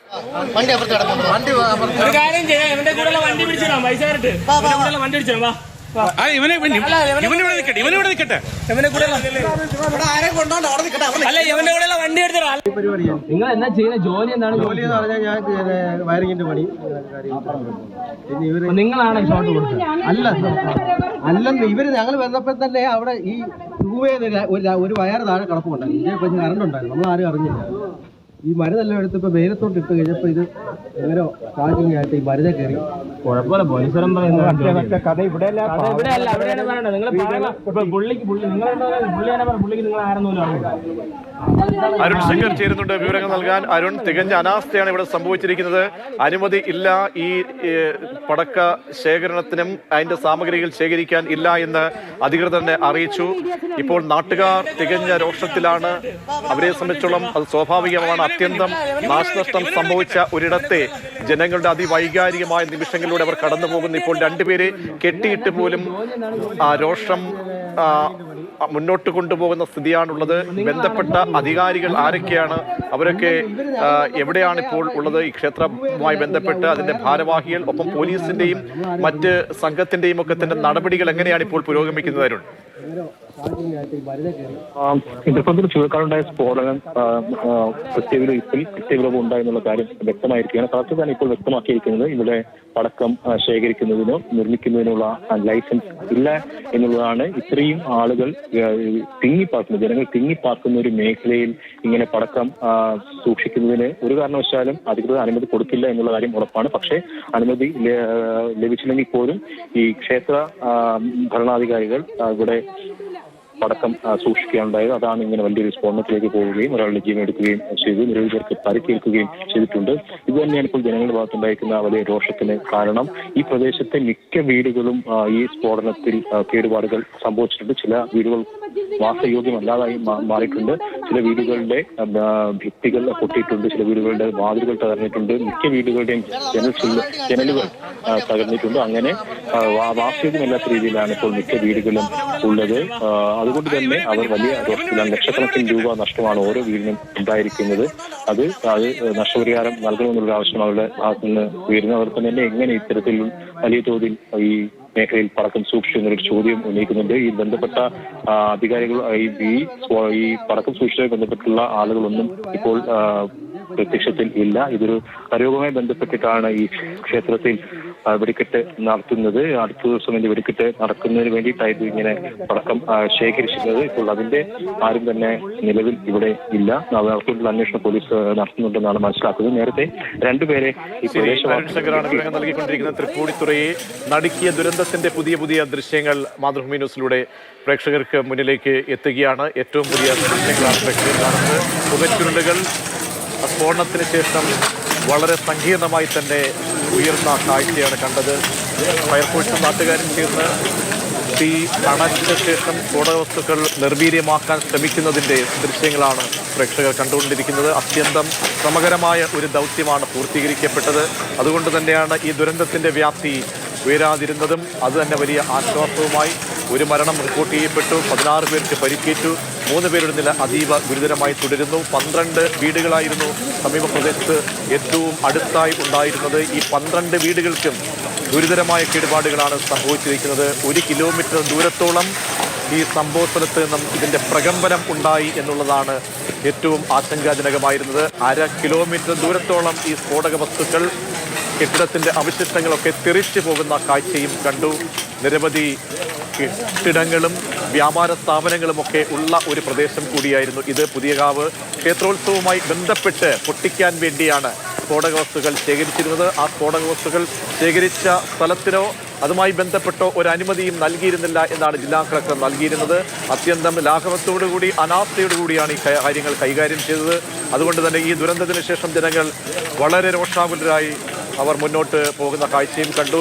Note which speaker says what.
Speaker 1: ഒരു കാര്യം ചെയ്യാം, ഇവന്റെ കൂടെ വണ്ടി പിടിച്ചിടാം, പൈസ വരട്ടെ, വണ്ടി പിടിച്ചിടാം. വാ ഇവനെ നിൽക്കട്ടെ, ഇവനെ നിൽക്കട്ടെ, ഇവന്റെ കൂടെ അല്ല, ഇവന്റെ കൂടെ വണ്ടി എടുത്തിടാ.
Speaker 2: നിങ്ങൾ എന്നാ ചെയ്യുന്ന ജോലി എന്താണ്?
Speaker 3: ജോലി എന്ന് പറഞ്ഞാൽ ഞാൻ വയറിങ്ങിന്റെ പണി. പിന്നെ ഇവര്
Speaker 2: നിങ്ങളാണ് ഷോട്ട് കൊടുത്തത്?
Speaker 3: അല്ലെന്ന് ഇവര് ഞങ്ങൾ വന്നപ്പോൾ തന്നെ അവിടെ ഈ ഒരു വയറ് താഴെ കിടപ്പുണ്ടായിരുന്നു. ഇതേ പറ്റി കറണ്ട് ഉണ്ടായിരുന്നു, നമ്മൾ ആരും അറിഞ്ഞില്ല. ഈ മരുന്നെല്ലാം എടുത്തപ്പോൾ വെയിലത്തോട്ട് ഇട്ട് കഴിഞ്ഞപ്പോൾ ഇത് എങ്ങനെ പാക്കിങ് ആയിട്ട് ഈ മരുന്ന് കയറി.
Speaker 2: കുഴപ്പമില്ല, പോലീസുകാരൻ പറയുന്നത്
Speaker 3: കഥ ഇവിടെ
Speaker 4: അരുൺ ശങ്കർ ചേരുന്നുണ്ട് വിവരങ്ങൾ നൽകാൻ. അരുൺ, തികഞ്ഞ അനാസ്ഥയാണ് ഇവിടെ സംഭവിച്ചിരിക്കുന്നത്. അനുമതി ഇല്ല ഈ പടക്ക ശേഖരണത്തിനും അതിന്റെ സാമഗ്രികൾ ശേഖരിക്കാൻ ഇല്ല എന്ന് അധികൃതർ തന്നെ അറിയിച്ചു. ഇപ്പോൾ നാട്ടുകാർ തികഞ്ഞ രോഷത്തിലാണ്. അവരെ സംബന്ധിച്ചോളം അത് സ്വാഭാവികമാണ്. അത്യന്തം നാശനഷ്ടം സംഭവിച്ച ഒരിടത്തെ ജനങ്ങളുടെ അതിവൈകാരികമായ നിമിഷങ്ങളിലൂടെ അവർ കടന്നു പോകുന്നു. ഇപ്പോൾ രണ്ടുപേരെ കെട്ടിയിട്ട് പോലും രോഷം മുന്നോട്ട് കൊണ്ടുപോകുന്ന സ്ഥിതിയാണുള്ളത്. ബന്ധപ്പെട്ട അധികാരികൾ ആരൊക്കെയാണ്, അവരൊക്കെ എവിടെയാണ് ഇപ്പോൾ ഉള്ളത്? ഈ ക്ഷേത്രവുമായി ബന്ധപ്പെട്ട് അതിന്റെ ഭാരവാഹികൾ, ഒപ്പം പോലീസിന്റെയും മറ്റ് സംഘത്തിന്റെയും ഒക്കെ തന്നെ നടപടികൾ എങ്ങനെയാണ് ഇപ്പോൾ പുരോഗമിക്കുന്നത്? അരുൺ,
Speaker 5: ഇതേപോലെ ചുഴക്കാറുണ്ടായ സ്ഫോടനം കൃത്യവിലവ് ഉണ്ടായെന്നുള്ള കാര്യം വ്യക്തമായിരിക്കുകയാണ്. കളക്ടർ തന്നെ ഇപ്പോൾ വ്യക്തമാക്കിയിരിക്കുന്നത് ഇവിടെ പടക്കം ശേഖരിക്കുന്നതിനോ നിർമ്മിക്കുന്നതിനുള്ള ലൈസൻസ് ഇല്ല എന്നുള്ളതാണ്. ഇത്രയും ആളുകൾ തിങ്ങിപ്പാർക്കുന്ന, ജനങ്ങൾ തിങ്ങിപ്പാർക്കുന്ന ഒരു മേഖലയിൽ ഇങ്ങനെ പടക്കം സൂക്ഷിക്കുന്നതിന് ഒരു കാരണവശാലും അധികൃതർ അനുമതി കൊടുക്കില്ല എന്നുള്ള കാര്യം ഉറപ്പാണ്. പക്ഷേ അനുമതി ലഭിച്ചില്ലെങ്കിൽ പോലും ഈ ക്ഷേത്ര ഭരണാധികാരികൾ ഇവിടെ പടക്കം സൂക്ഷിക്കുകയുണ്ടായത്. അതാണ് ഇങ്ങനെ വലിയൊരു സ്ഫോടനത്തിലേക്ക് പോവുകയും ഒരാളുടെ ജീവൻ എടുക്കുകയും ചെയ്തു. നിരവധി പേർക്ക് പരിക്കേൽക്കുകയും ചെയ്തിട്ടുണ്ട്. ഇത് തന്നെയാണ് ഇപ്പോൾ ജനങ്ങളുടെ ഭാഗത്തുണ്ടായിരിക്കുന്ന വലിയ രോഷത്തിന് കാരണം. ഈ പ്രദേശത്തെ മിക്ക വീടുകളും ഈ സ്ഫോടനത്തിൽ കേടുപാടുകൾ സംഭവിച്ചിട്ടുണ്ട്. ചില വീടുകൾ വാസയോഗ്യമല്ലാതായി മാറിയിട്ടുണ്ട്. ചില വീടുകളുടെ ഭിത്തികൾ പൊട്ടിയിട്ടുണ്ട്. ചില വീടുകളുടെ വാതിലുകൾ തകർന്നിട്ടുണ്ട്. മിക്ക വീടുകളുടെയും ജനലുകൾ തകർന്നിട്ടുണ്ട്. അങ്ങനെ വാസയോഗ്യമല്ലാത്ത രീതിയിലാണ് ഇപ്പോൾ മിക്ക വീടുകളും ഉള്ളത്. അതുകൊണ്ട് തന്നെ അവർ വലിയ രോഷത്തിലാണ്. ലക്ഷക്കണക്കിന് രൂപ നഷ്ടമാണ് ഓരോ വീടിനും ഉണ്ടായിരിക്കുന്നത്. അത് നഷ്ടപരിഹാരം നൽകണമെന്നുള്ള ആവശ്യം അവരുടെ ഭാഗത്തു നിന്ന് ഉയരുന്നവർ തന്നെ എങ്ങനെ ഇത്തരത്തിൽ വലിയ തോതിൽ ഈ മേഖലയിൽ പടക്കം സൂക്ഷിച്ചു എന്നൊരു ചോദ്യം ഉന്നയിക്കുന്നുണ്ട്. ഈ ബന്ധപ്പെട്ട അധികാരികൾ ഈ പടക്കം സൂക്ഷിച്ചതുമായി ബന്ധപ്പെട്ടുള്ള ആളുകളൊന്നും ഇപ്പോൾ പ്രത്യക്ഷത്തിൽ ഇല്ല. ഇതൊരു കരയോഗവുമായി ബന്ധപ്പെട്ടിട്ടാണ് ഈ ക്ഷേത്രത്തിൽ വെടിക്കെട്ട് നടത്തുന്നത്. അടുത്ത ദിവസം ഇതിന്റെ വെടിക്കെട്ട് നടക്കുന്നതിന് വേണ്ടിയിട്ടായിരുന്നു ഇങ്ങനെ പടക്കം ശേഖരിച്ചിരുന്നത്. ഇപ്പോൾ അതിന്റെ ആരും തന്നെ നിലവിൽ ഇവിടെ ഇല്ല. അവർക്കുള്ള അന്വേഷണം പോലീസ് നടത്തുന്നുണ്ടെന്നാണ് മനസ്സിലാക്കുന്നത്. നേരത്തെ രണ്ടുപേരെ ഈ
Speaker 4: വിവരങ്ങൾ നൽകിക്കൊണ്ടിരിക്കുന്ന തൃപ്പൂണിത്തുറയെ നടുക്കിയ ദുരന്തത്തിന്റെ പുതിയ ദൃശ്യങ്ങൾ മാതൃഭൂമി ന്യൂസിലൂടെ പ്രേക്ഷകർക്ക് മുന്നിലേക്ക് എത്തുകയാണ്. ഏറ്റവും പുതിയ ദൃശ്യങ്ങളാണ് പ്രേക്ഷകർ കാണുന്നത്. പുകച്ചുരുളുകൾ സ്ഫോടനത്തിന് ശേഷം വളരെ സങ്കീർണമായി തന്നെ ഉയർന്ന കാഴ്ചയാണ് കണ്ടത്. ഫയർഫോഴ്സും നാട്ടുകാരും ചേർന്ന് തീ അണച്ച ശേഷം സ്ഫോടക വസ്തുക്കൾ നിർവീര്യമാക്കാൻ ശ്രമിക്കുന്നതിൻ്റെ ദൃശ്യങ്ങളാണ് പ്രേക്ഷകർ കണ്ടുകൊണ്ടിരിക്കുന്നത്. അത്യന്തം ശ്രമകരമായ ഒരു ദൗത്യമാണ് പൂർത്തീകരിക്കപ്പെട്ടത്. അതുകൊണ്ട് തന്നെയാണ് ഈ ദുരന്തത്തിൻ്റെ വ്യാപ്തി ഉയരാതിരുന്നതും. അത് തന്നെ വലിയ ആശ്വാസവുമായി. ഒരു മരണം റിപ്പോർട്ട് ചെയ്യപ്പെട്ടു, 16 പേർക്ക് പരിക്കേറ്റു, 3 പേരുടെ നില അതീവ ഗുരുതരമായി തുടരുന്നു. 12 വീടുകളായിരുന്നു സമീപ പ്രദേശത്ത് ഏറ്റവും അടുത്തായി ഉണ്ടായിരുന്നത്. ഈ 12 വീടുകൾക്കും ഗുരുതരമായ കേടുപാടുകളാണ് സംഭവിച്ചിരിക്കുന്നത്. 1 കിലോമീറ്റർ ദൂരത്തോളം ഈ സംഭവ സ്ഥലത്ത് നിന്നും ഇതിൻ്റെ പ്രകമ്പനം ഉണ്ടായി എന്നുള്ളതാണ് ഏറ്റവും ആശങ്കാജനകമായിരുന്നത്. 1/2 കിലോമീറ്റർ ദൂരത്തോളം ഈ സ്ഫോടക വസ്തുക്കൾ, കെട്ടിടത്തിൻ്റെ അവശിഷ്ടങ്ങളൊക്കെ തെറിച്ചു പോകുന്ന കാഴ്ചയും കണ്ടു. നിരവധി കെട്ടിടങ്ങളും വ്യാപാര സ്ഥാപനങ്ങളുമൊക്കെ ഉള്ള ഒരു പ്രദേശം കൂടിയായിരുന്നു ഇത്. പുതിയകാവ് ക്ഷേത്രോത്സവവുമായി ബന്ധപ്പെട്ട് പൊട്ടിക്കാൻ വേണ്ടിയാണ് സ്ഫോടക വസ്തുക്കൾ ശേഖരിച്ചിരുന്നത്. ആ സ്ഫോടക വസ്തുക്കൾ ശേഖരിച്ച സ്ഥലത്തിനോ അതുമായി ബന്ധപ്പെട്ടോ ഒരു അനുമതിയും നൽകിയിരുന്നില്ല എന്നാണ് ജില്ലാ കളക്ടർ നൽകിയിരുന്നത്. അത്യന്തം ലാഘവത്തോടുകൂടി അനാസ്ഥയോടുകൂടിയാണ് ഈ കാര്യങ്ങൾ കൈകാര്യം ചെയ്തത്. അതുകൊണ്ട് തന്നെ ഈ ദുരന്തത്തിന് ശേഷം ജനങ്ങൾ വളരെ രോഷാകുലരായി അവർ മുന്നോട്ട് പോകുന്ന കാഴ്ചയും കണ്ടു.